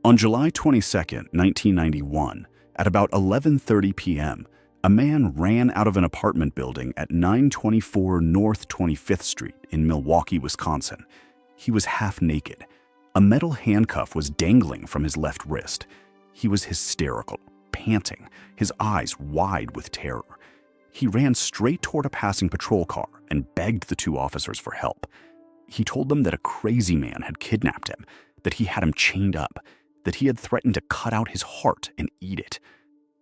On July 22, 1991, at about 11:30 p.m., a man ran out of an apartment building at 924 North 25th Street in Milwaukee, Wisconsin. He was half naked. A metal handcuff was dangling from his left wrist. He was hysterical, panting, his eyes wide with terror. He ran straight toward a passing patrol car and begged the two officers for help. He told them that a crazy man had kidnapped him, that he had him chained up, that he had threatened to cut out his heart and eat it.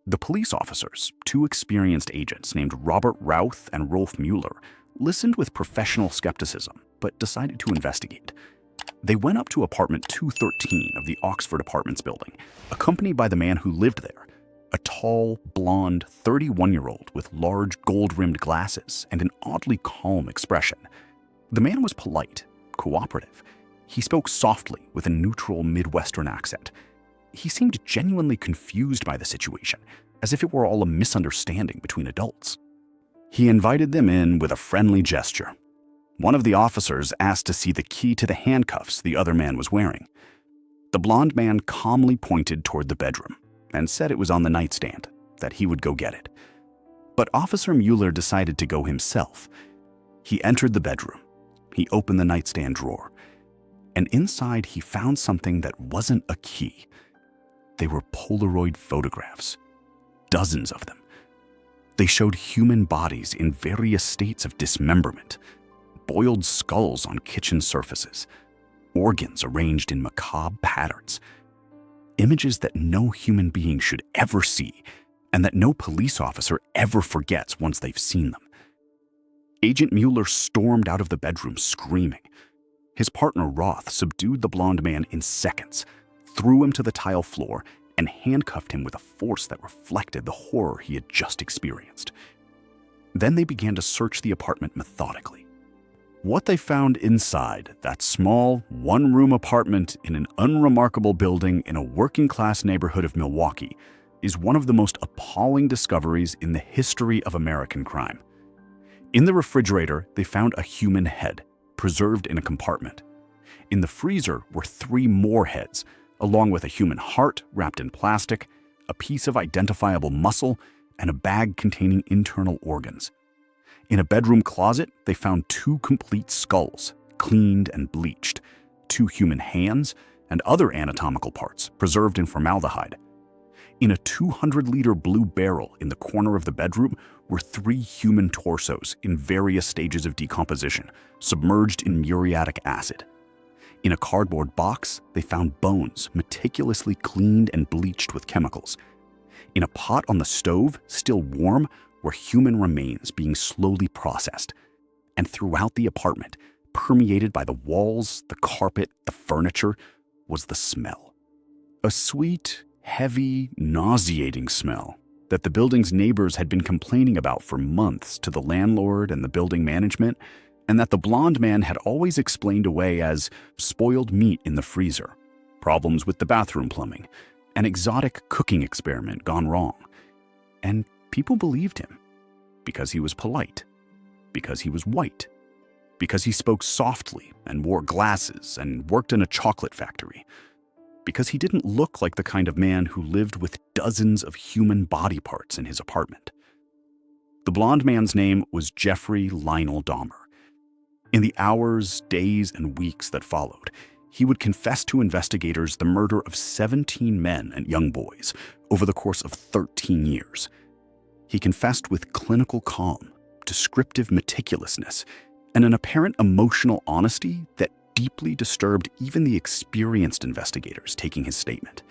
The police officers, two experienced agents named Robert Routh and Rolf Mueller, listened with professional skepticism, but decided to investigate. They went up to apartment 213 of the Oxford Apartments building, accompanied by the man who lived there, a tall, blonde, 31-year-old with large gold-rimmed glasses and an oddly calm expression. The man was polite, cooperative. He spoke softly with a neutral Midwestern accent. He seemed genuinely confused by the situation, as if it were all a misunderstanding between adults. He invited them in with a friendly gesture. One of the officers asked to see the key to the handcuffs the other man was wearing. The blonde man calmly pointed toward the bedroom and said it was on the nightstand, that he would go get it. But Officer Mueller decided to go himself. He entered the bedroom. He opened the nightstand drawer, and inside he found something that wasn't a key. They were Polaroid photographs, dozens of them. They showed human bodies in various states of dismemberment, boiled skulls on kitchen surfaces, organs arranged in macabre patterns, images that no human being should ever see and that no police officer ever forgets once they've seen them. Agent Mueller stormed out of the bedroom screaming. His partner Roth subdued the blonde man in seconds, threw him to the tile floor, and handcuffed him with a force that reflected the horror he had just experienced. Then they began to search the apartment methodically. What they found inside that small, one-room apartment in an unremarkable building in a working-class neighborhood of Milwaukee is one of the most appalling discoveries in the history of American crime. In the refrigerator, they found a human head, preserved in a compartment. In the freezer were 3 more heads, along with a human heart wrapped in plastic, a piece of identifiable muscle, and a bag containing internal organs. In a bedroom closet, they found 2 complete skulls, cleaned and bleached, 2 human hands, and other anatomical parts preserved in formaldehyde. In a 200-liter blue barrel in the corner of the bedroom were 3 human torsos in various stages of decomposition, submerged in muriatic acid. In a cardboard box, they found bones meticulously cleaned and bleached with chemicals. In a pot on the stove, still warm, were human remains being slowly processed. And throughout the apartment, permeated by the walls, the carpet, the furniture, was the smell. A sweet, heavy, nauseating smell that the building's neighbors had been complaining about for months to the landlord and the building management, and that the blonde man had always explained away as spoiled meat in the freezer, problems with the bathroom plumbing, an exotic cooking experiment gone wrong. And people believed him because he was polite, because he was white, because he spoke softly and wore glasses and worked in a chocolate factory, because he didn't look like the kind of man who lived with dozens of human body parts in his apartment. The blonde man's name was Jeffrey Lionel Dahmer. In the hours, days, and weeks that followed, he would confess to investigators the murder of 17 men and young boys over the course of 13 years. He confessed with clinical calm, descriptive meticulousness, and an apparent emotional honesty that deeply disturbed even the experienced investigators taking his statement.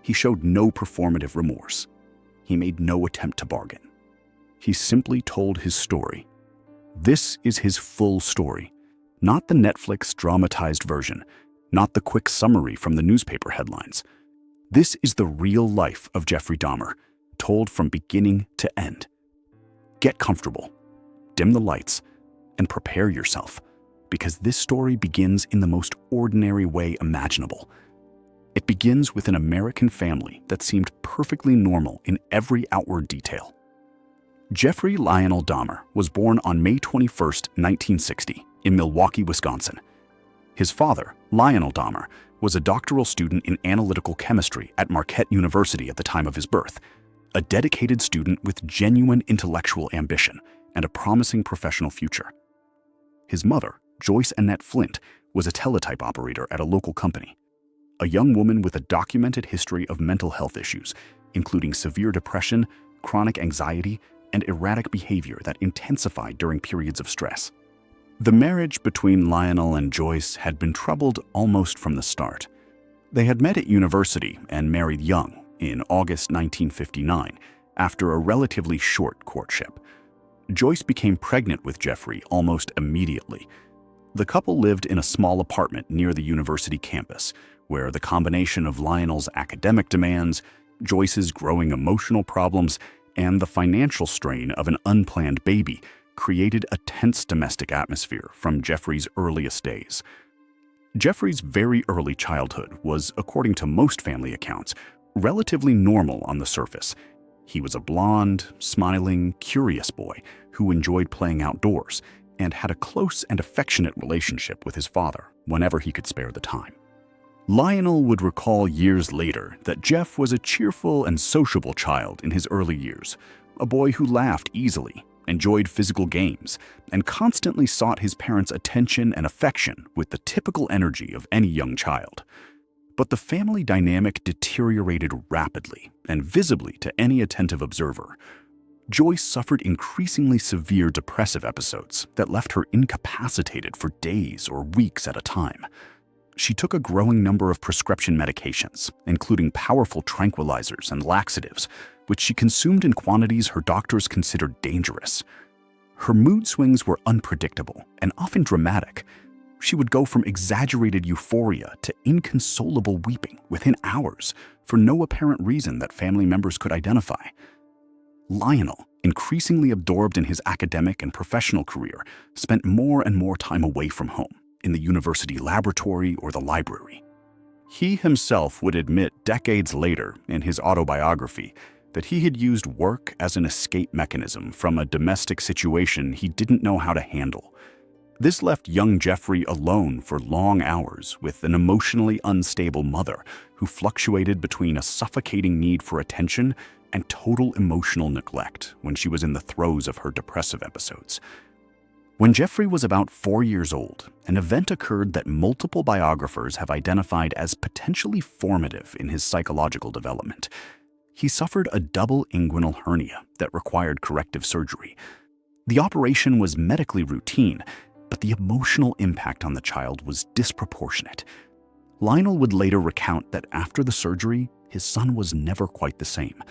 He showed no performative remorse. He made no attempt to bargain. He simply told his story. This is his full story, not the Netflix dramatized version, not the quick summary from the newspaper headlines. This is the real life of Jeffrey Dahmer, told from beginning to end. Get comfortable, dim the lights, and prepare yourself, because this story begins in the most ordinary way imaginable. It begins with an American family that seemed perfectly normal in every outward detail. Jeffrey Lionel Dahmer was born on May 21, 1960, in Milwaukee, Wisconsin. His father, Lionel Dahmer, was a doctoral student in analytical chemistry at Marquette University at the time of his birth, a dedicated student with genuine intellectual ambition and a promising professional future. His mother, Joyce Annette Flint, was a teletype operator at a local company, a young woman with a documented history of mental health issues, including severe depression, chronic anxiety, and erratic behavior that intensified during periods of stress. The marriage between Lionel and Joyce had been troubled almost from the start. They had met at university and married young in August 1959 after a relatively short courtship. Joyce became pregnant with Jeffrey almost immediately. The couple lived in a small apartment near the university campus, where the combination of Lionel's academic demands, Joyce's growing emotional problems, and the financial strain of an unplanned baby created a tense domestic atmosphere from Jeffrey's earliest days. Jeffrey's very early childhood was, according to most family accounts, relatively normal on the surface. He was a blonde, smiling, curious boy who enjoyed playing outdoors and had a close and affectionate relationship with his father whenever he could spare the time. Lionel would recall years later that Jeff was a cheerful and sociable child in his early years, a boy who laughed easily, enjoyed physical games, and constantly sought his parents' attention and affection with the typical energy of any young child. But the family dynamic deteriorated rapidly and visibly to any attentive observer. Joyce suffered increasingly severe depressive episodes that left her incapacitated for days or weeks at a time. She took a growing number of prescription medications, including powerful tranquilizers and laxatives, which she consumed in quantities her doctors considered dangerous. Her mood swings were unpredictable and often dramatic. She would go from exaggerated euphoria to inconsolable weeping within hours for no apparent reason that family members could identify. Lionel, increasingly absorbed in his academic and professional career, spent more and more time away from home, in the university laboratory or the library. He himself would admit decades later in his autobiography that he had used work as an escape mechanism from a domestic situation he didn't know how to handle. This left young Jeffrey alone for long hours with an emotionally unstable mother who fluctuated between a suffocating need for attention and total emotional neglect when she was in the throes of her depressive episodes. When Jeffrey was about 4 years old, an event occurred that multiple biographers have identified as potentially formative in his psychological development. He suffered a double inguinal hernia that required corrective surgery. The operation was medically routine, but the emotional impact on the child was disproportionate. Lionel would later recount that after the surgery, his son was never quite the same.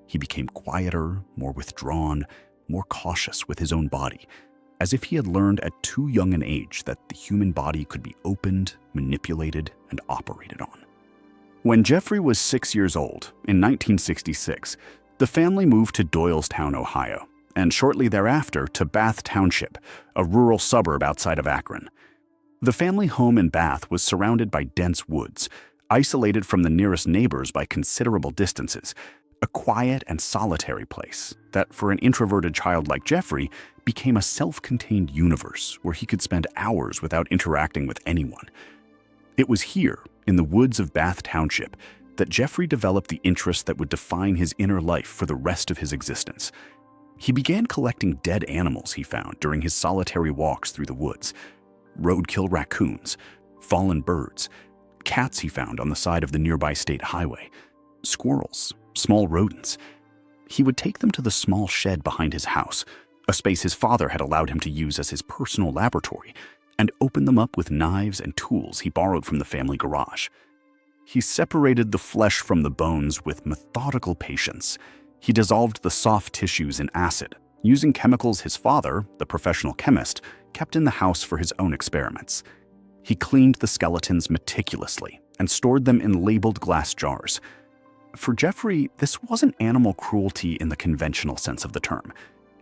He became quieter, more withdrawn, more cautious with his own body, as if he had learned at too young an age that the human body could be opened, manipulated, and operated on. When Jeffrey was 6 years old, in 1966, the family moved to Doylestown, Ohio, and shortly thereafter to Bath Township, a rural suburb outside of Akron. The family home in Bath was surrounded by dense woods, isolated from the nearest neighbors by considerable distances, a quiet and solitary place that, for an introverted child like Jeffrey, became a self-contained universe where he could spend hours without interacting with anyone. It was here, in the woods of Bath Township, that Jeffrey developed the interest that would define his inner life for the rest of his existence. He began collecting dead animals he found during his solitary walks through the woods: roadkill raccoons, fallen birds, cats he found on the side of the nearby state highway, squirrels, small rodents. He would take them to the small shed behind his house, a space his father had allowed him to use as his personal laboratory, and open them up with knives and tools he borrowed from the family garage. He separated the flesh from the bones with methodical patience. He dissolved the soft tissues in acid, using chemicals his father, the professional chemist, kept in the house for his own experiments. He cleaned the skeletons meticulously and stored them in labeled glass jars. For Jeffrey, this wasn't animal cruelty in the conventional sense of the term.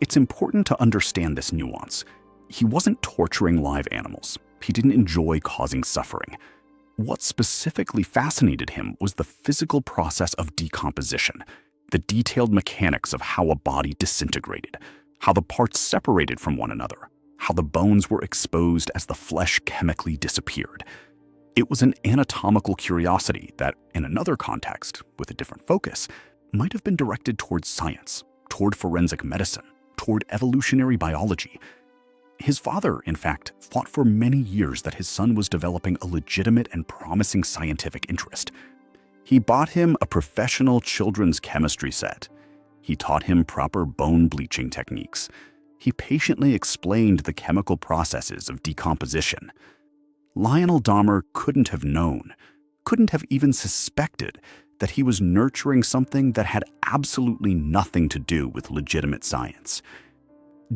It's important to understand this nuance. He wasn't torturing live animals. He didn't enjoy causing suffering. What specifically fascinated him was the physical process of decomposition, the detailed mechanics of how a body disintegrated, how the parts separated from one another, how the bones were exposed as the flesh chemically disappeared. It was an anatomical curiosity that, in another context, with a different focus, might have been directed towards science, toward forensic medicine, toward evolutionary biology. His father, in fact, thought for many years that his son was developing a legitimate and promising scientific interest. He bought him a professional children's chemistry set. He taught him proper bone bleaching techniques. He patiently explained the chemical processes of decomposition. Lionel Dahmer couldn't have known, couldn't have even suspected that he was nurturing something that had absolutely nothing to do with legitimate science.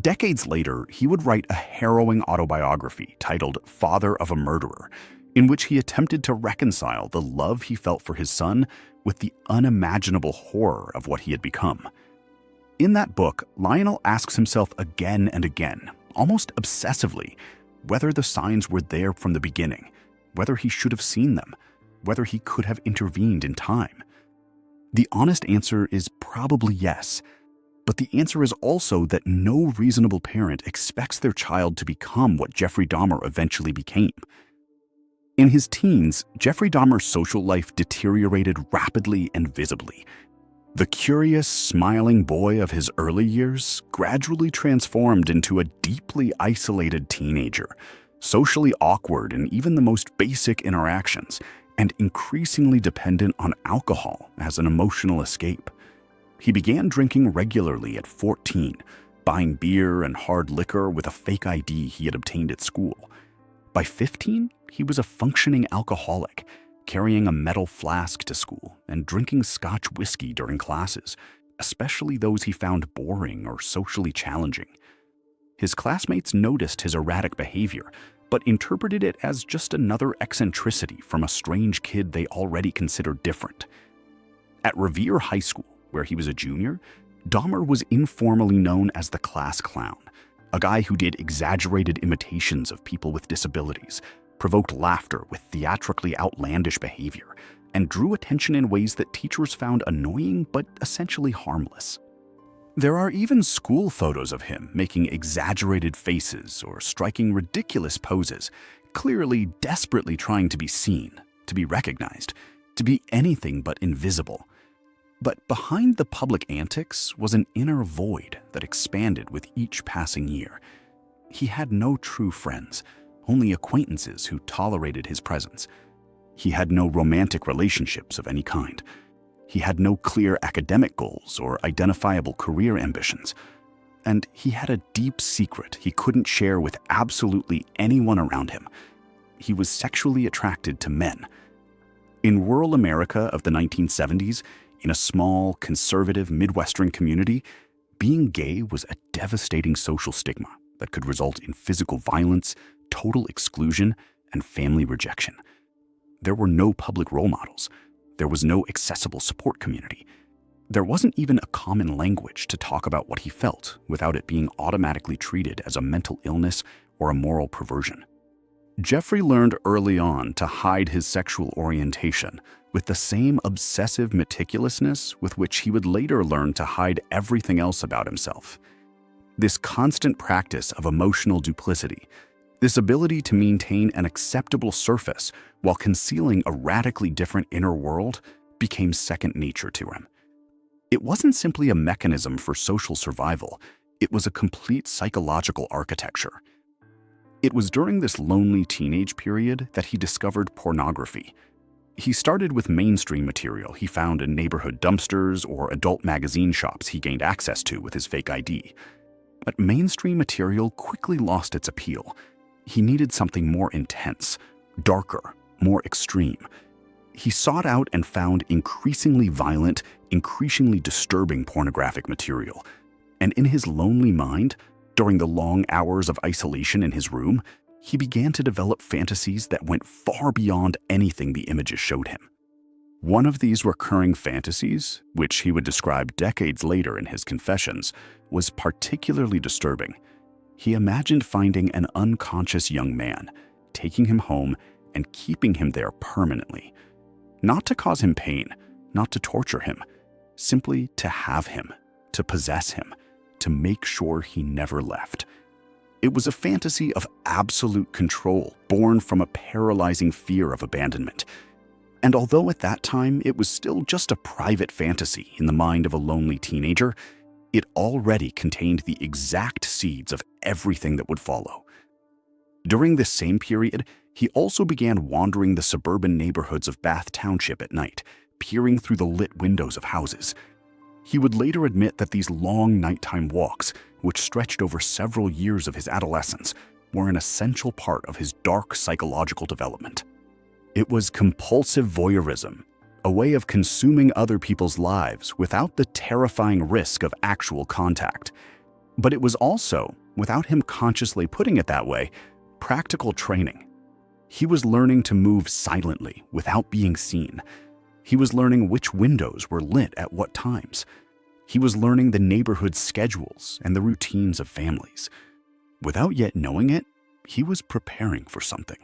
Decades later, he would write a harrowing autobiography titled Father of a Murderer, in which he attempted to reconcile the love he felt for his son with the unimaginable horror of what he had become. In that book, Lionel asks himself again and again, almost obsessively, whether the signs were there from the beginning, whether he should have seen them, whether he could have intervened in time. The honest answer is probably yes, but the answer is also that no reasonable parent expects their child to become what Jeffrey Dahmer eventually became. In his teens, Jeffrey Dahmer's social life deteriorated rapidly and visibly. The curious, smiling boy of his early years gradually transformed into a deeply isolated teenager, socially awkward in even the most basic interactions, and increasingly dependent on alcohol as an emotional escape. He began drinking regularly at 14, buying beer and hard liquor with a fake ID he had obtained at school. By 15, he was a functioning alcoholic, carrying a metal flask to school and drinking Scotch whiskey during classes, especially those he found boring or socially challenging. His classmates noticed his erratic behavior, but interpreted it as just another eccentricity from a strange kid they already considered different. At Revere High School, where he was a junior, Dahmer was informally known as the class clown, a guy who did exaggerated imitations of people with disabilities, provoked laughter with theatrically outlandish behavior, and drew attention in ways that teachers found annoying but essentially harmless. There are even school photos of him making exaggerated faces or striking ridiculous poses, clearly desperately trying to be seen, to be recognized, to be anything but invisible. But behind the public antics was an inner void that expanded with each passing year. He had no true friends, only acquaintances who tolerated his presence. He had no romantic relationships of any kind. He had no clear academic goals or identifiable career ambitions. And he had a deep secret he couldn't share with absolutely anyone around him. He was sexually attracted to men. In rural America of the 1970s, in a small, conservative Midwestern community, being gay was a devastating social stigma that could result in physical violence, total exclusion, and family rejection. There were no public role models. There was no accessible support community. There wasn't even a common language to talk about what he felt without it being automatically treated as a mental illness or a moral perversion. Jeffrey learned early on to hide his sexual orientation with the same obsessive meticulousness with which he would later learn to hide everything else about himself. This constant practice of emotional duplicity, this ability to maintain an acceptable surface while concealing a radically different inner world, became second nature to him. It wasn't simply a mechanism for social survival, it was a complete psychological architecture. It was during this lonely teenage period that he discovered pornography. He started with mainstream material he found in neighborhood dumpsters or adult magazine shops he gained access to with his fake ID. But mainstream material quickly lost its appeal. He needed something more intense, darker, more extreme. He sought out and found increasingly violent, increasingly disturbing pornographic material. And in his lonely mind, during the long hours of isolation in his room, he began to develop fantasies that went far beyond anything the images showed him. One of these recurring fantasies, which he would describe decades later in his confessions, was particularly disturbing. He imagined finding an unconscious young man, taking him home and keeping him there permanently. Not to cause him pain, not to torture him, simply to have him, to possess him, to make sure he never left. It was a fantasy of absolute control, born from a paralyzing fear of abandonment. And although at that time it was still just a private fantasy in the mind of a lonely teenager, it already contained the exact seeds of everything that would follow. During this same period, he also began wandering the suburban neighborhoods of Bath Township at night, peering through the lit windows of houses. He would later admit that these long nighttime walks, which stretched over several years of his adolescence, were an essential part of his dark psychological development. It was compulsive voyeurism, a way of consuming other people's lives without the terrifying risk of actual contact. But it was also, without him consciously putting it that way, practical training. He was learning to move silently without being seen. He was learning which windows were lit at what times. He was learning the neighborhood's schedules and the routines of families. Without yet knowing it, he was preparing for something.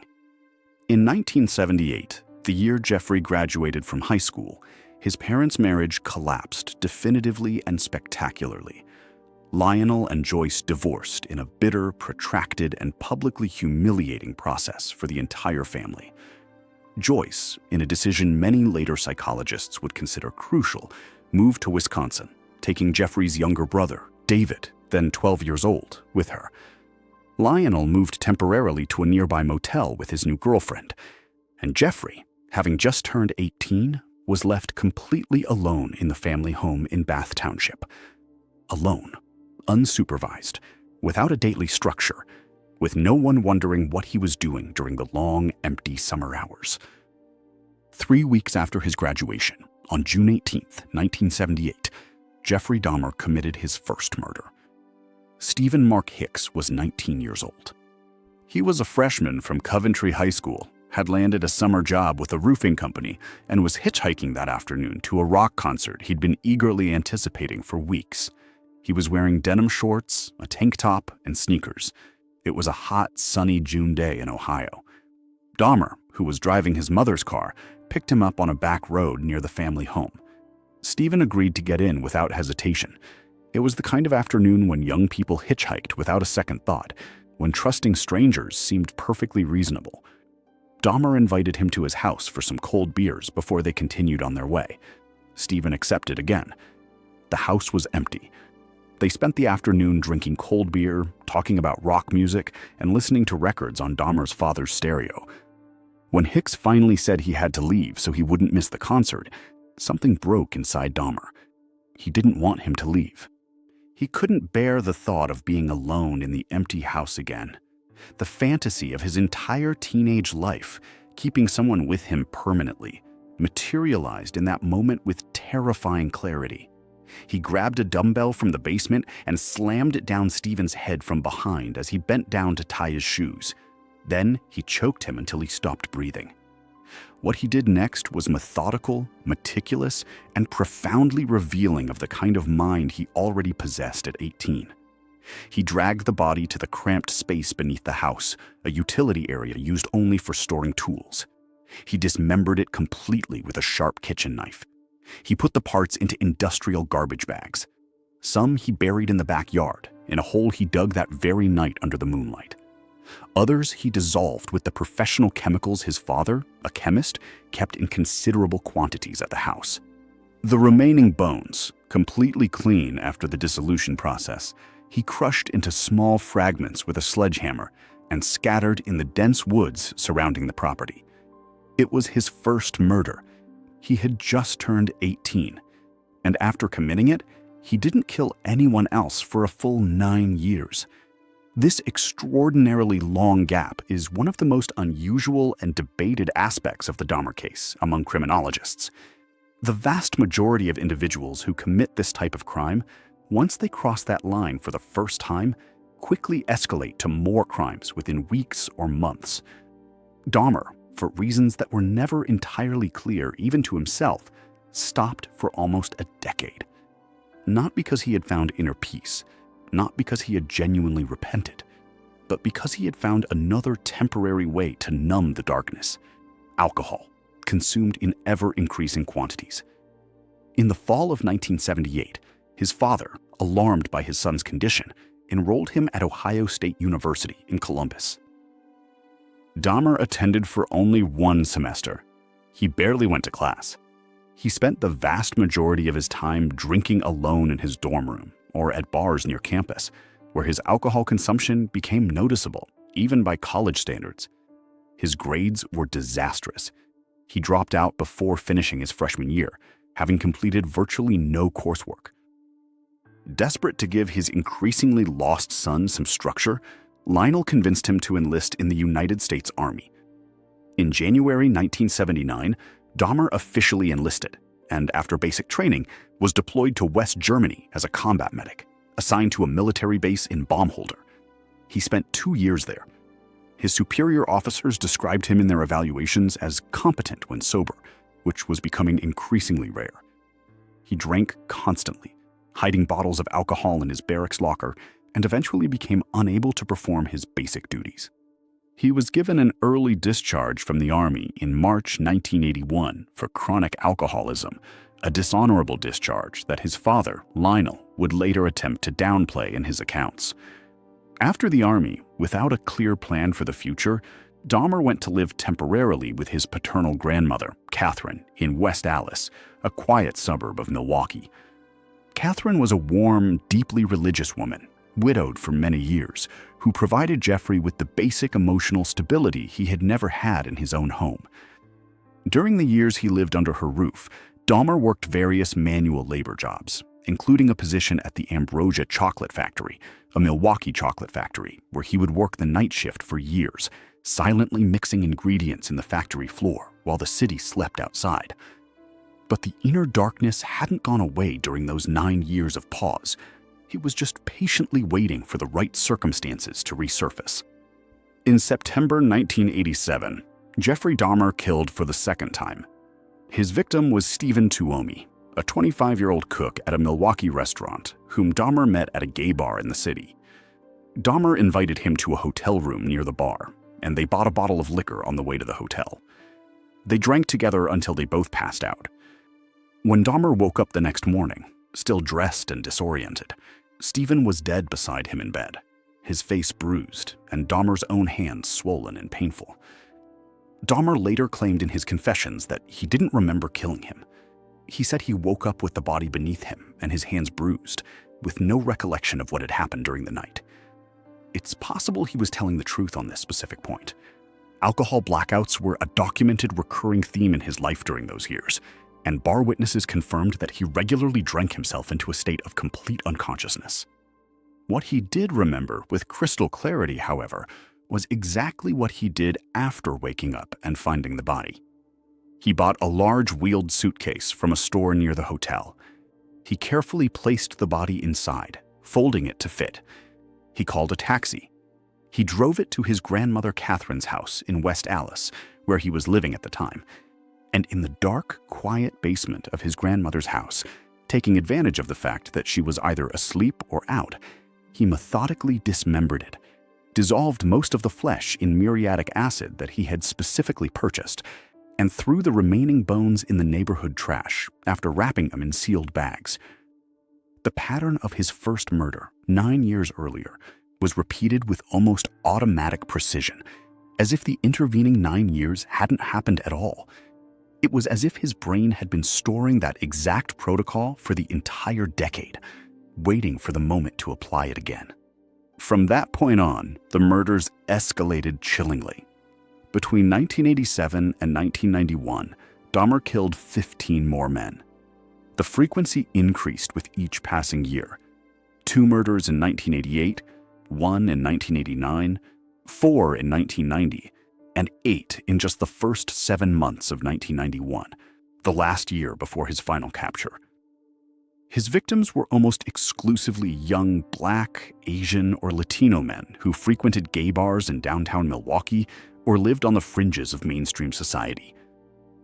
In 1978, the year Jeffrey graduated from high school, his parents' marriage collapsed definitively and spectacularly. Lionel and Joyce divorced in a bitter, protracted, and publicly humiliating process for the entire family. Joyce, in a decision many later psychologists would consider crucial, moved to Wisconsin, taking Jeffrey's younger brother, David, then 12 years old, with her. Lionel moved temporarily to a nearby motel with his new girlfriend, and Jeffrey, having just turned 18, was left completely alone in the family home in Bath Township. Alone, unsupervised, without a daily structure, with no one wondering what he was doing during the long, empty summer hours. 3 weeks after his graduation, on June 18, 1978, Jeffrey Dahmer committed his first murder. Stephen Mark Hicks was 19 years old. He was a freshman from Coventry High School, had landed a summer job with a roofing company, and was hitchhiking that afternoon to a rock concert he'd been eagerly anticipating for weeks. He was wearing denim shorts, a tank top, and sneakers. It was a hot, sunny June day in Ohio. Dahmer, who was driving his mother's car, picked him up on a back road near the family home. Stephen agreed to get in without hesitation. It was the kind of afternoon when young people hitchhiked without a second thought, when trusting strangers seemed perfectly reasonable. Dahmer invited him to his house for some cold beers before they continued on their way. Stephen accepted again. The house was empty. They spent the afternoon drinking cold beer, talking about rock music, and listening to records on Dahmer's father's stereo. When Hicks finally said he had to leave so he wouldn't miss the concert, something broke inside Dahmer. He didn't want him to leave. He couldn't bear the thought of being alone in the empty house again. The fantasy of his entire teenage life, keeping someone with him permanently, materialized in that moment with terrifying clarity. He grabbed a dumbbell from the basement and slammed it down Stephen's head from behind as he bent down to tie his shoes. Then he choked him until he stopped breathing. What he did next was methodical, meticulous, and profoundly revealing of the kind of mind he already possessed at 18. He dragged the body to the cramped space beneath the house, a utility area used only for storing tools. He dismembered it completely with a sharp kitchen knife. He put the parts into industrial garbage bags. Some he buried in the backyard, in a hole he dug that very night under the moonlight. Others he dissolved with the professional chemicals his father, a chemist, kept in considerable quantities at the house. The remaining bones, completely clean after the dissolution process, he crushed into small fragments with a sledgehammer and scattered in the dense woods surrounding the property. It was his first murder. He had just turned 18, and after committing it, he didn't kill anyone else for a full 9 years. This extraordinarily long gap is one of the most unusual and debated aspects of the Dahmer case among criminologists. The vast majority of individuals who commit this type of crime, once they cross that line for the first time, quickly escalate to more crimes within weeks or months. Dahmer, for reasons that were never entirely clear even to himself, stopped for almost a decade. Not because he had found inner peace, not because he had genuinely repented, but because he had found another temporary way to numb the darkness: alcohol, consumed in ever-increasing quantities. In the fall of 1978, his father, alarmed by his son's condition, enrolled him at Ohio State University in Columbus. Dahmer attended for only one semester. He barely went to class. He spent the vast majority of his time drinking alone in his dorm room or at bars near campus, where his alcohol consumption became noticeable, even by college standards. His grades were disastrous. He dropped out before finishing his freshman year, having completed virtually no coursework. Desperate to give his increasingly lost son some structure, Lionel convinced him to enlist in the United States Army. In January 1979, Dahmer officially enlisted, and after basic training, was deployed to West Germany as a combat medic, assigned to a military base in Baumholder. He spent 2 years there. His superior officers described him in their evaluations as competent when sober, which was becoming increasingly rare. He drank constantly, hiding bottles of alcohol in his barracks locker, and eventually became unable to perform his basic duties. He was given an early discharge from the Army in March 1981 for chronic alcoholism, a dishonorable discharge that his father, Lionel, would later attempt to downplay in his accounts. After the Army, without a clear plan for the future, Dahmer went to live temporarily with his paternal grandmother, Catherine, in West Allis, a quiet suburb of Milwaukee. Catherine was a warm, deeply religious woman, widowed for many years, who provided Jeffrey with the basic emotional stability he had never had in his own home. During the years he lived under her roof, Dahmer worked various manual labor jobs, including a position at the Ambrosia Chocolate Factory, a Milwaukee chocolate factory, where he would work the night shift for years, silently mixing ingredients in the factory floor while the city slept outside. But the inner darkness hadn't gone away during those 9 years of pause. He was just patiently waiting for the right circumstances to resurface. In September 1987, Jeffrey Dahmer killed for the second time. His victim was Stephen Tuomi, a 25-year-old cook at a Milwaukee restaurant whom Dahmer met at a gay bar in the city. Dahmer invited him to a hotel room near the bar, and they bought a bottle of liquor on the way to the hotel. They drank together until they both passed out. When Dahmer woke up the next morning, still dressed and disoriented, Stephen was dead beside him in bed, his face bruised and Dahmer's own hands swollen and painful. Dahmer later claimed in his confessions that he didn't remember killing him. He said he woke up with the body beneath him and his hands bruised, with no recollection of what had happened during the night. It's possible he was telling the truth on this specific point. Alcohol blackouts were a documented recurring theme in his life during those years, and bar witnesses confirmed that he regularly drank himself into a state of complete unconsciousness. What he did remember with crystal clarity, however, was exactly what he did after waking up and finding the body. He bought a large wheeled suitcase from a store near the hotel. He carefully placed the body inside, folding it to fit. He called a taxi. He drove it to his grandmother Catherine's house in West Allis, where he was living at the time. And in the dark, quiet basement of his grandmother's house, taking advantage of the fact that she was either asleep or out, he methodically dismembered it, dissolved most of the flesh in muriatic acid that he had specifically purchased, and threw the remaining bones in the neighborhood trash after wrapping them in sealed bags. The pattern of his first murder, 9 years earlier, was repeated with almost automatic precision, as if the intervening 9 years hadn't happened at all. It was as if his brain had been storing that exact protocol for the entire decade, waiting for the moment to apply it again. From that point on, the murders escalated chillingly. Between 1987 and 1991, Dahmer killed 15 more men. The frequency increased with each passing year. 2 murders in 1988, 1 in 1989, 4 in 1990, and 8 in just the first 7 months of 1991, the last year before his final capture. His victims were almost exclusively young Black, Asian, or Latino men who frequented gay bars in downtown Milwaukee or lived on the fringes of mainstream society.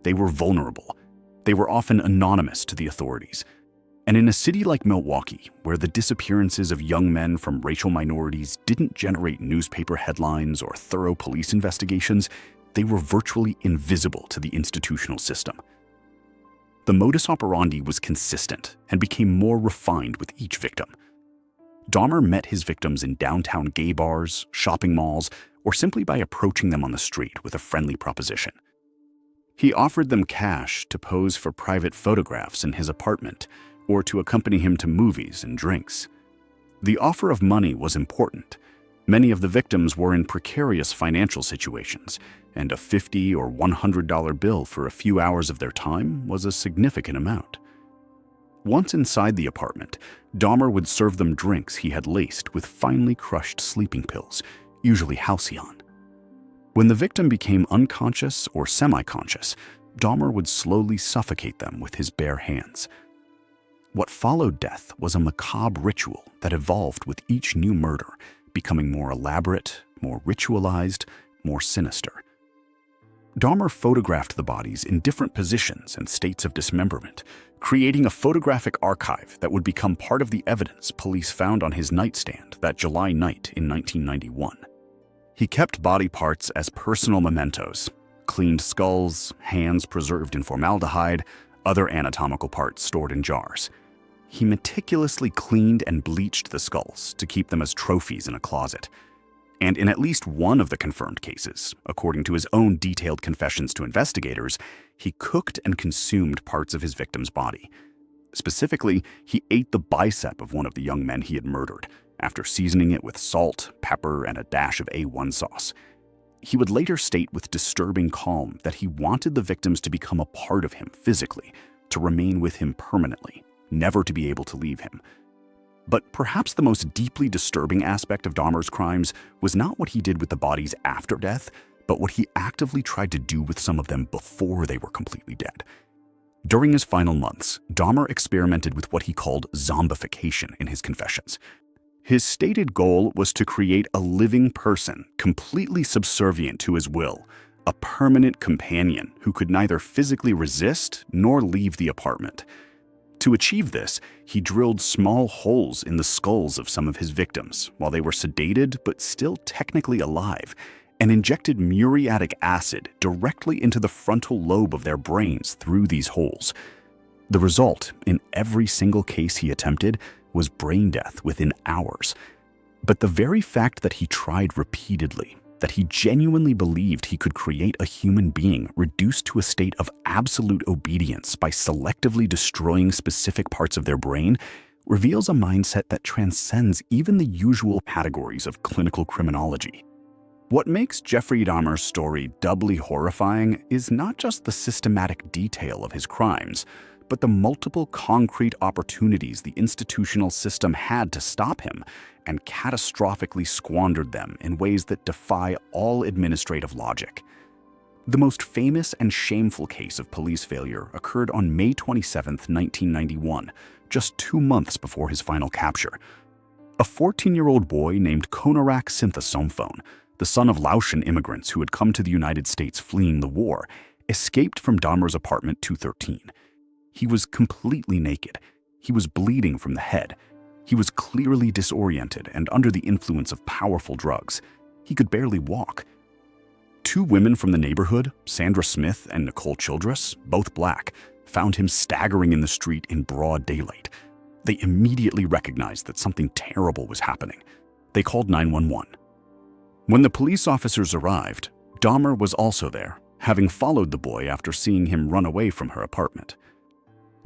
They were vulnerable. They were often anonymous to the authorities. And in a city like Milwaukee, where the disappearances of young men from racial minorities didn't generate newspaper headlines or thorough police investigations, they were virtually invisible to the institutional system. The modus operandi was consistent and became more refined with each victim. Dahmer met his victims in downtown gay bars, shopping malls, or simply by approaching them on the street with a friendly proposition. He offered them cash to pose for private photographs in his apartment or to accompany him to movies and drinks. The offer of money was important. Many of the victims were in precarious financial situations, and a $50 or $100 bill for a few hours of their time was a significant amount. Once inside the apartment, Dahmer would serve them drinks he had laced with finely crushed sleeping pills, usually Halcyon. When the victim became unconscious or semi-conscious, Dahmer would slowly suffocate them with his bare hands. What followed death was a macabre ritual that evolved with each new murder, becoming more elaborate, more ritualized, more sinister. Dahmer photographed the bodies in different positions and states of dismemberment, creating a photographic archive that would become part of the evidence police found on his nightstand that July night in 1991. He kept body parts as personal mementos: cleaned skulls, hands preserved in formaldehyde, other anatomical parts stored in jars. He meticulously cleaned and bleached the skulls to keep them as trophies in a closet. And in at least one of the confirmed cases, according to his own detailed confessions to investigators, he cooked and consumed parts of his victim's body. Specifically, he ate the bicep of one of the young men he had murdered, after seasoning it with salt, pepper, and a dash of A1 sauce. He would later state with disturbing calm that he wanted the victims to become a part of him physically, to remain with him permanently, never to be able to leave him. But perhaps the most deeply disturbing aspect of Dahmer's crimes was not what he did with the bodies after death, but what he actively tried to do with some of them before they were completely dead. During his final months, Dahmer experimented with what he called zombification in his confessions. His stated goal was to create a living person completely subservient to his will, a permanent companion who could neither physically resist nor leave the apartment. To achieve this, he drilled small holes in the skulls of some of his victims while they were sedated but still technically alive, and injected muriatic acid directly into the frontal lobe of their brains through these holes. The result, in every single case he attempted, was brain death within hours. But the very fact that he tried repeatedly, that he genuinely believed he could create a human being reduced to a state of absolute obedience by selectively destroying specific parts of their brain, reveals a mindset that transcends even the usual categories of clinical criminology. What makes Jeffrey Dahmer's story doubly horrifying is not just the systematic detail of his crimes, but the multiple concrete opportunities the institutional system had to stop him and catastrophically squandered them in ways that defy all administrative logic. The most famous and shameful case of police failure occurred on May 27, 1991, just 2 months before his final capture. A 14-year-old boy named Konerak Synthosomephone, the son of Laotian immigrants who had come to the United States fleeing the war, escaped from Dahmer's apartment 213. He was completely naked. He was bleeding from the head. He was clearly disoriented and under the influence of powerful drugs. He could barely walk. 2 women from the neighborhood, Sandra Smith and Nicole Childress, both black, found him staggering in the street in broad daylight. They immediately recognized that something terrible was happening. They called 911. When the police officers arrived, Dahmer was also there, having followed the boy after seeing him run away from her apartment.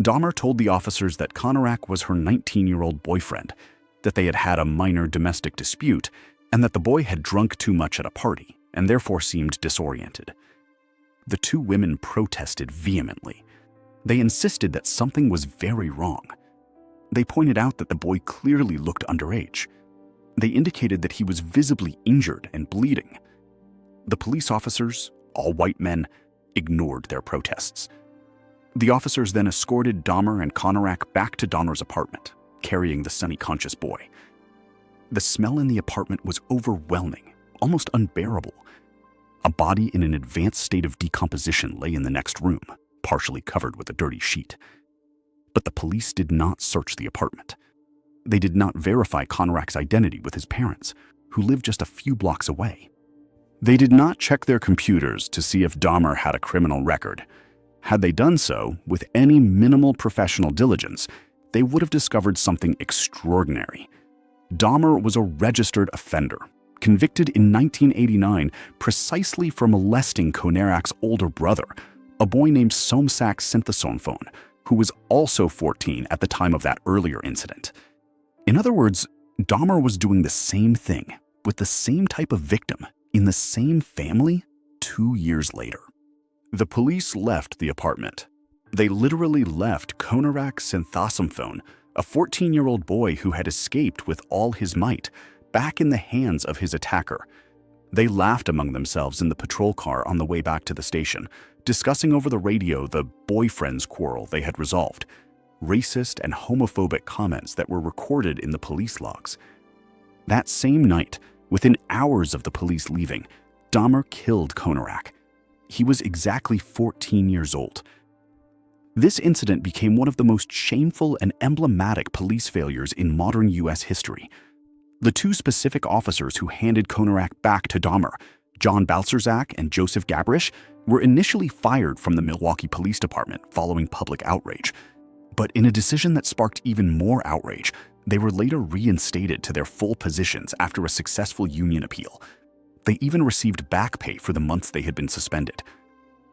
Dahmer told the officers that Konerak was her 19-year-old boyfriend, that they had had a minor domestic dispute, and that the boy had drunk too much at a party and therefore seemed disoriented. The 2 women protested vehemently. They insisted that something was very wrong. They pointed out that the boy clearly looked underage. They indicated that he was visibly injured and bleeding. The police officers, all white men, ignored their protests. The officers then escorted Dahmer and Konerak back to Dahmer's apartment, carrying the semi-conscious boy. The smell in the apartment was overwhelming, almost unbearable. A body in an advanced state of decomposition lay in the next room, partially covered with a dirty sheet. But the police did not search the apartment. They did not verify Konerak's identity with his parents, who lived just a few blocks away. They did not check their computers to see if Dahmer had a criminal record. Had they done so, with any minimal professional diligence, they would have discovered something extraordinary. Dahmer was a registered offender, convicted in 1989 precisely for molesting Konerak's older brother, a boy named Somsak Synthesonphone, who was also 14 at the time of that earlier incident. In other words, Dahmer was doing the same thing with the same type of victim in the same family 2 years later. The police left the apartment. They literally left Konerak Synthesonphone, a 14-year-old boy who had escaped with all his might, back in the hands of his attacker. They laughed among themselves in the patrol car on the way back to the station, discussing over the radio the boyfriend's quarrel they had resolved, racist and homophobic comments that were recorded in the police logs. That same night, within hours of the police leaving, Dahmer killed Konerak. He was exactly 14 years old. This incident became one of the most shameful and emblematic police failures in modern U.S. history. The two specific officers who handed Konerak back to Dahmer, John Balcerzak and Joseph Gabrish, were initially fired from the Milwaukee Police Department following public outrage. But in a decision that sparked even more outrage, they were later reinstated to their full positions after a successful union appeal. They even received back pay for the months they had been suspended.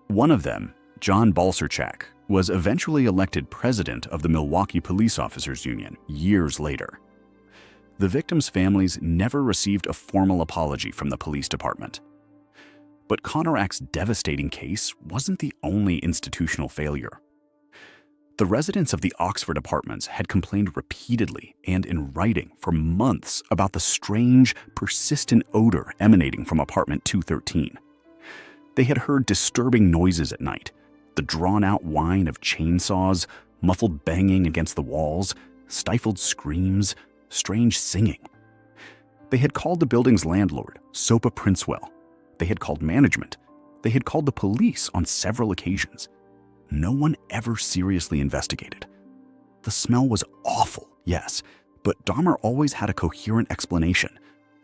One of them, John Balcerzak, was eventually elected president of the Milwaukee Police Officers Union years later. The victims' families never received a formal apology from the police department. But Konerak's devastating case wasn't the only institutional failure. The residents of the Oxford apartments had complained repeatedly and in writing for months about the strange, persistent odor emanating from apartment 213. They had heard disturbing noises at night, the drawn-out whine of chainsaws, muffled banging against the walls, stifled screams, strange singing. They had called the building's landlord, Sopa Princewell. They had called management. They had called the police on several occasions. No one ever seriously investigated. The smell was awful, yes, but Dahmer always had a coherent explanation.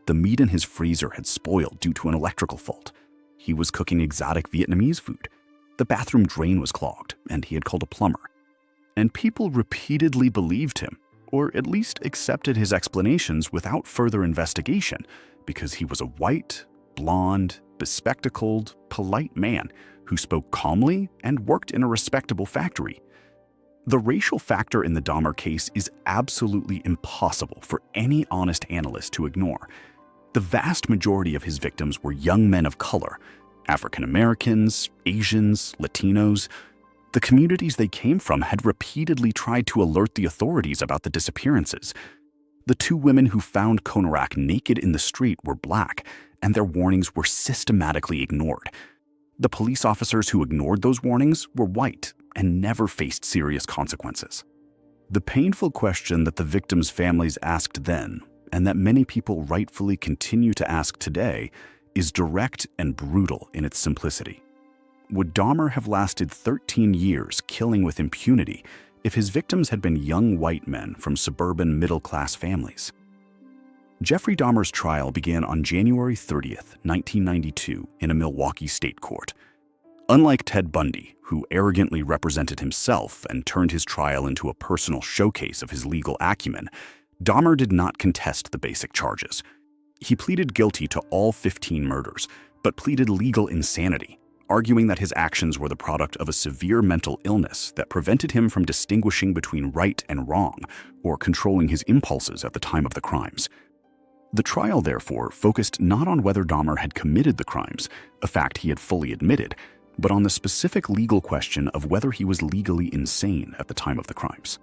The meat in his freezer had spoiled due to an electrical fault. He was cooking exotic Vietnamese food. The bathroom drain was clogged, and he had called a plumber. And people repeatedly believed him, or at least accepted his explanations without further investigation, because he was a white, blonde, bespectacled, polite man who spoke calmly and worked in a respectable factory. The racial factor in the Dahmer case is absolutely impossible for any honest analyst to ignore. The vast majority of his victims were young men of color, African Americans, Asians, Latinos. The communities they came from had repeatedly tried to alert the authorities about the disappearances. The two women who found Konerak naked in the street were black, and their warnings were systematically ignored. The police officers who ignored those warnings were white and never faced serious consequences. The painful question that the victims' families asked then, and that many people rightfully continue to ask today, is direct and brutal in its simplicity. Would Dahmer have lasted 13 years killing with impunity if his victims had been young white men from suburban middle-class families? Jeffrey Dahmer's trial began on January 30th, 1992 in a Milwaukee state court. Unlike Ted Bundy, who arrogantly represented himself and turned his trial into a personal showcase of his legal acumen, Dahmer did not contest the basic charges. He pleaded guilty to all 15 murders, but pleaded legal insanity, arguing that his actions were the product of a severe mental illness that prevented him from distinguishing between right and wrong or controlling his impulses at the time of the crimes. The trial, therefore, focused not on whether Dahmer had committed the crimes, a fact he had fully admitted, but on the specific legal question of whether he was legally insane at the time of the crimes.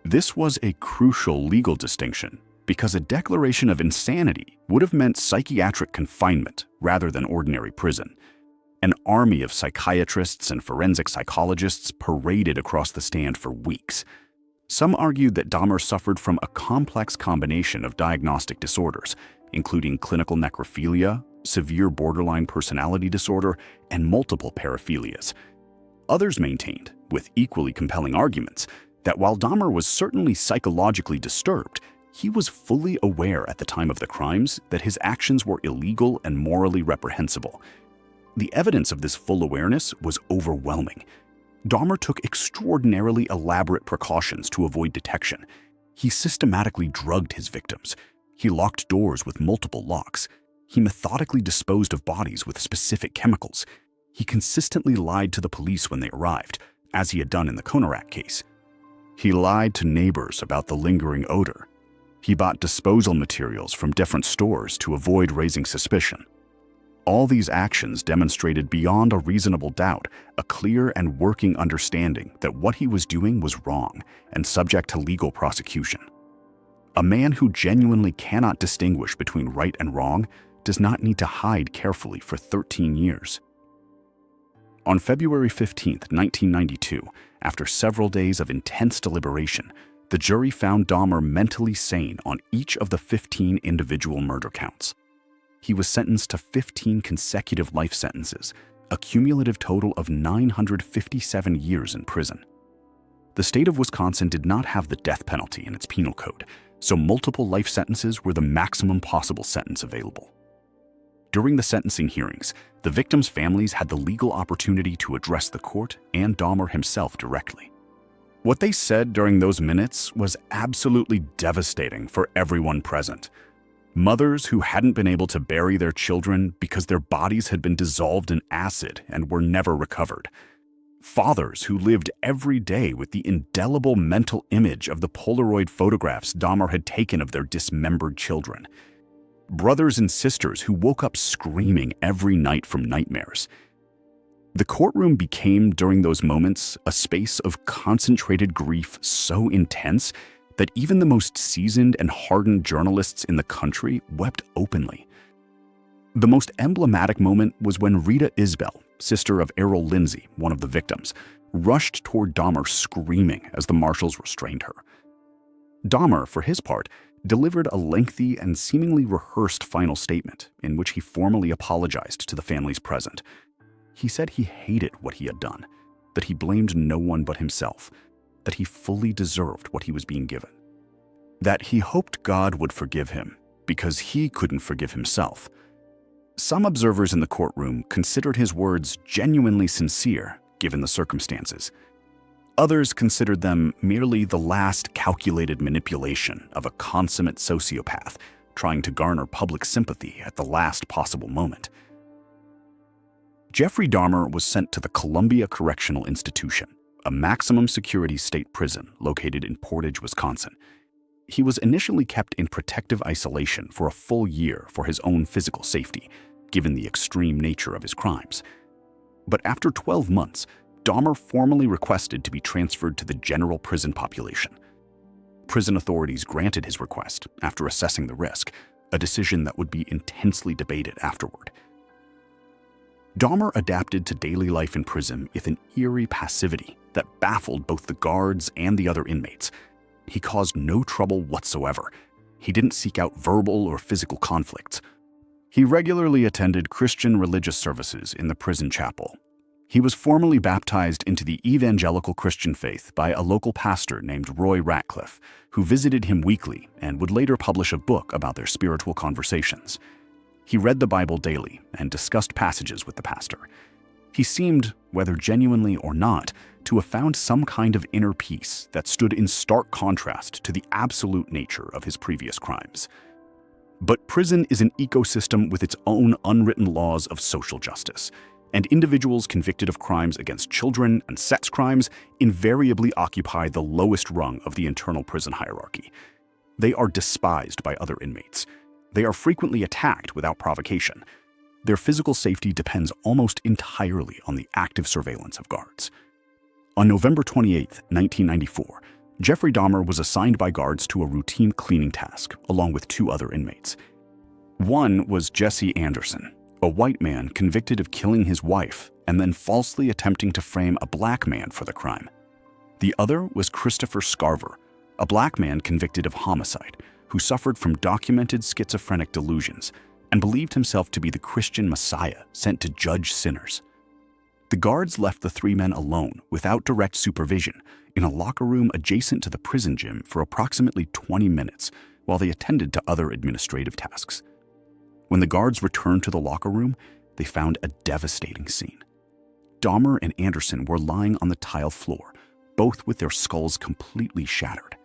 This was a crucial legal distinction because a declaration of insanity would have meant psychiatric confinement rather than ordinary prison. An army of psychiatrists and forensic psychologists paraded across the stand for weeks. Some argued that Dahmer suffered from a complex combination of diagnostic disorders, including clinical necrophilia, severe borderline personality disorder, and multiple paraphilias. Others maintained, with equally compelling arguments, that while Dahmer was certainly psychologically disturbed, he was fully aware at the time of the crimes that his actions were illegal and morally reprehensible. The evidence of this full awareness was overwhelming. Dahmer took extraordinarily elaborate precautions to avoid detection. He systematically drugged his victims, He locked doors with multiple locks. He methodically disposed of bodies with specific chemicals. He consistently lied to the police when they arrived, as he had done in the Konerak case. He lied to neighbors about the lingering odor. He bought disposal materials from different stores to avoid raising suspicion. All these actions demonstrated beyond a reasonable doubt a clear and working understanding that what he was doing was wrong and subject to legal prosecution. A man who genuinely cannot distinguish between right and wrong does not need to hide carefully for 13 years. On February 15, 1992, after several days of intense deliberation, the jury found Dahmer mentally sane on each of the 15 individual murder counts. He was sentenced to 15 consecutive life sentences, a cumulative total of 957 years in prison. The state of Wisconsin did not have the death penalty in its penal code, so multiple life sentences were the maximum possible sentence available. During the sentencing hearings, the victims' families had the legal opportunity to address the court and Dahmer himself directly. What they said during those minutes was absolutely devastating for everyone present. Mothers who hadn't been able to bury their children because their bodies had been dissolved in acid and were never recovered. Fathers who lived every day with the indelible mental image of the Polaroid photographs Dahmer had taken of their dismembered children. Brothers and sisters who woke up screaming every night from nightmares. The courtroom became, during those moments, a space of concentrated grief so intense that even the most seasoned and hardened journalists in the country wept openly. The most emblematic moment was when Rita Isbell, sister of Errol Lindsay, one of the victims, rushed toward Dahmer screaming as the marshals restrained her. Dahmer, for his part, delivered a lengthy and seemingly rehearsed final statement in which he formally apologized to the families present. He said he hated what he had done, that he blamed no one but himself, that he fully deserved what he was being given, that he hoped God would forgive him because he couldn't forgive himself. Some observers in the courtroom considered his words genuinely sincere given the circumstances. Others considered them merely the last calculated manipulation of a consummate sociopath trying to garner public sympathy at the last possible moment. Jeffrey Dahmer was sent to the Columbia Correctional Institution, a maximum security state prison located in Portage, Wisconsin. He was initially kept in protective isolation for a full year for his own physical safety, given the extreme nature of his crimes. But after 12 months, Dahmer formally requested to be transferred to the general prison population. Prison authorities granted his request after assessing the risk, a decision that would be intensely debated afterward. Dahmer adapted to daily life in prison with an eerie passivity that baffled both the guards and the other inmates. He caused no trouble whatsoever. He didn't seek out verbal or physical conflicts. He regularly attended Christian religious services in the prison chapel. He was formally baptized into the evangelical Christian faith by a local pastor named Roy Ratcliffe, who visited him weekly and would later publish a book about their spiritual conversations. He read the Bible daily and discussed passages with the pastor. He seemed, whether genuinely or not, to have found some kind of inner peace that stood in stark contrast to the absolute nature of his previous crimes. But prison is an ecosystem with its own unwritten laws of social justice, and individuals convicted of crimes against children and sex crimes invariably occupy the lowest rung of the internal prison hierarchy. They are despised by other inmates. They are frequently attacked without provocation. Their physical safety depends almost entirely on the active surveillance of guards. On November 28, 1994, Jeffrey Dahmer was assigned by guards to a routine cleaning task, along with 2 other inmates. One was Jesse Anderson, a white man convicted of killing his wife and then falsely attempting to frame a black man for the crime. The other was Christopher Scarver, a black man convicted of homicide, who suffered from documented schizophrenic delusions and believed himself to be the Christian Messiah sent to judge sinners. The guards left the 3 men alone without direct supervision in a locker room adjacent to the prison gym for approximately 20 minutes while they attended to other administrative tasks. When the guards returned to the locker room, they found a devastating scene. Dahmer and Anderson were lying on the tile floor, both with their skulls completely shattered.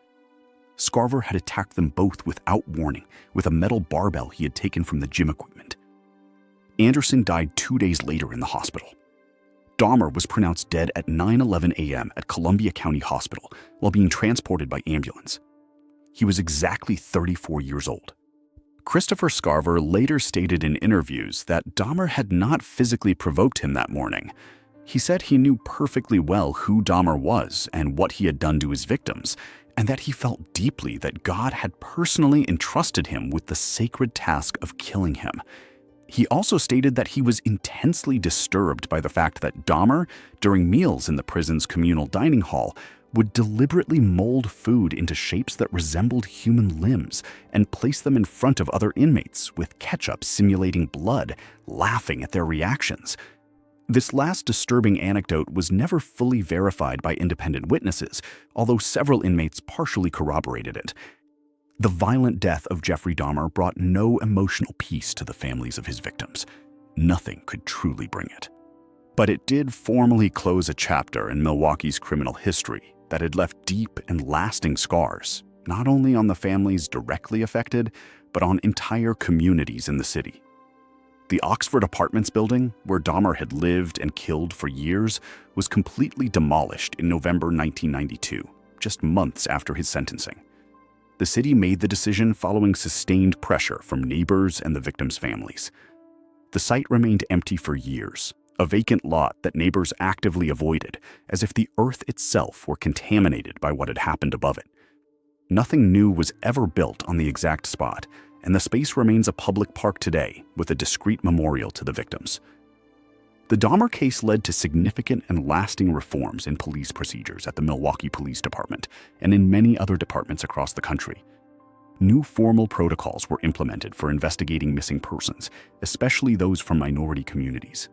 Scarver had attacked them both without warning with a metal barbell he had taken from the gym equipment. Anderson died 2 days later in the hospital. Dahmer was pronounced dead at 9:11 a.m. at Columbia County Hospital while being transported by ambulance. He was exactly 34 years old. Christopher Scarver later stated in interviews that Dahmer had not physically provoked him that morning. He said he knew perfectly well who Dahmer was and what he had done to his victims, and that he felt deeply that God had personally entrusted him with the sacred task of killing him. He also stated that he was intensely disturbed by the fact that Dahmer, during meals in the prison's communal dining hall, would deliberately mold food into shapes that resembled human limbs and place them in front of other inmates, with ketchup simulating blood, laughing at their reactions. This last disturbing anecdote was never fully verified by independent witnesses, although several inmates partially corroborated it. The violent death of Jeffrey Dahmer brought no emotional peace to the families of his victims. Nothing could truly bring it. But it did formally close a chapter in Milwaukee's criminal history that had left deep and lasting scars, not only on the families directly affected, but on entire communities in the city. The Oxford Apartments building, where Dahmer had lived and killed for years, was completely demolished in November 1992, just months after his sentencing. The city made the decision following sustained pressure from neighbors and the victims' families. The site remained empty for years, a vacant lot that neighbors actively avoided, as if the earth itself were contaminated by what had happened above it. Nothing new was ever built on the exact spot, and the space remains a public park today with a discreet memorial to the victims. The Dahmer case led to significant and lasting reforms in police procedures at the Milwaukee Police Department and in many other departments across the country. New formal protocols were implemented for investigating missing persons, especially those from minority communities.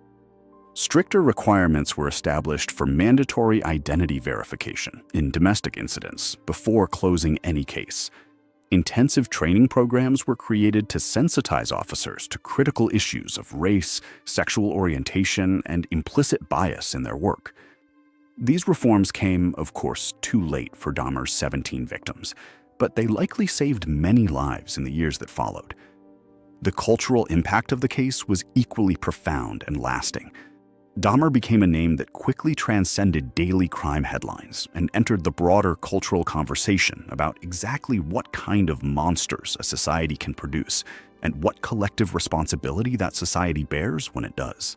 Stricter requirements were established for mandatory identity verification in domestic incidents before closing any case. Intensive training programs were created to sensitize officers to critical issues of race, sexual orientation, and implicit bias in their work. These reforms came, of course, too late for Dahmer's 17 victims, but they likely saved many lives in the years that followed. The cultural impact of the case was equally profound and lasting. Dahmer became a name that quickly transcended daily crime headlines and entered the broader cultural conversation about exactly what kind of monsters a society can produce and what collective responsibility that society bears when it does.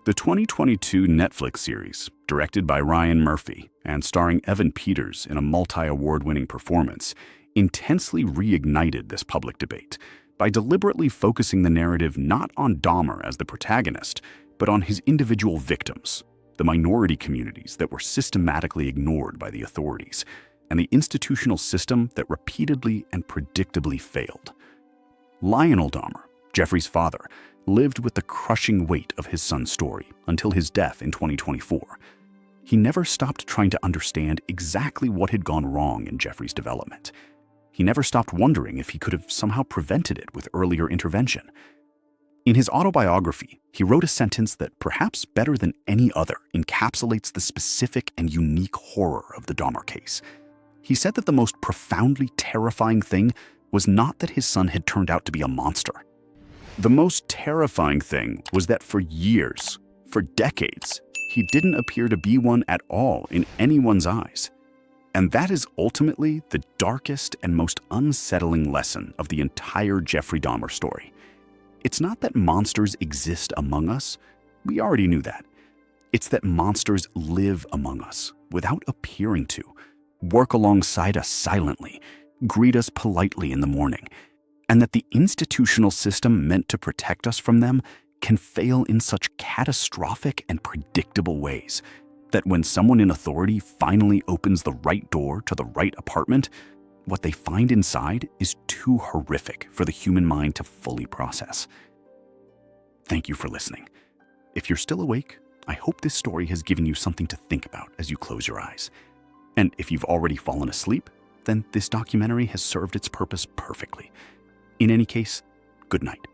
The 2022 Netflix series, directed by Ryan Murphy and starring Evan Peters in a multi-award-winning performance, intensely reignited this public debate by deliberately focusing the narrative not on Dahmer as the protagonist, but on his individual victims, the minority communities that were systematically ignored by the authorities, and the institutional system that repeatedly and predictably failed. Lionel Dahmer, Jeffrey's father, lived with the crushing weight of his son's story until his death in 2024. He never stopped trying to understand exactly what had gone wrong in Jeffrey's development. He never stopped wondering if he could have somehow prevented it with earlier intervention. In his autobiography, he wrote a sentence that, perhaps better than any other, encapsulates the specific and unique horror of the Dahmer case. He said that the most profoundly terrifying thing was not that his son had turned out to be a monster. The most terrifying thing was that for years, for decades, he didn't appear to be one at all in anyone's eyes. And that is ultimately the darkest and most unsettling lesson of the entire Jeffrey Dahmer story. It's not that monsters exist among us. We already knew that. It's that monsters live among us without appearing to, work alongside us silently, greet us politely in the morning, and that the institutional system meant to protect us from them can fail in such catastrophic and predictable ways that when someone in authority finally opens the right door to the right apartment, what they find inside is too horrific for the human mind to fully process. Thank you for listening. If you're still awake, I hope this story has given you something to think about as you close your eyes. And if you've already fallen asleep, then this documentary has served its purpose perfectly. In any case, good night.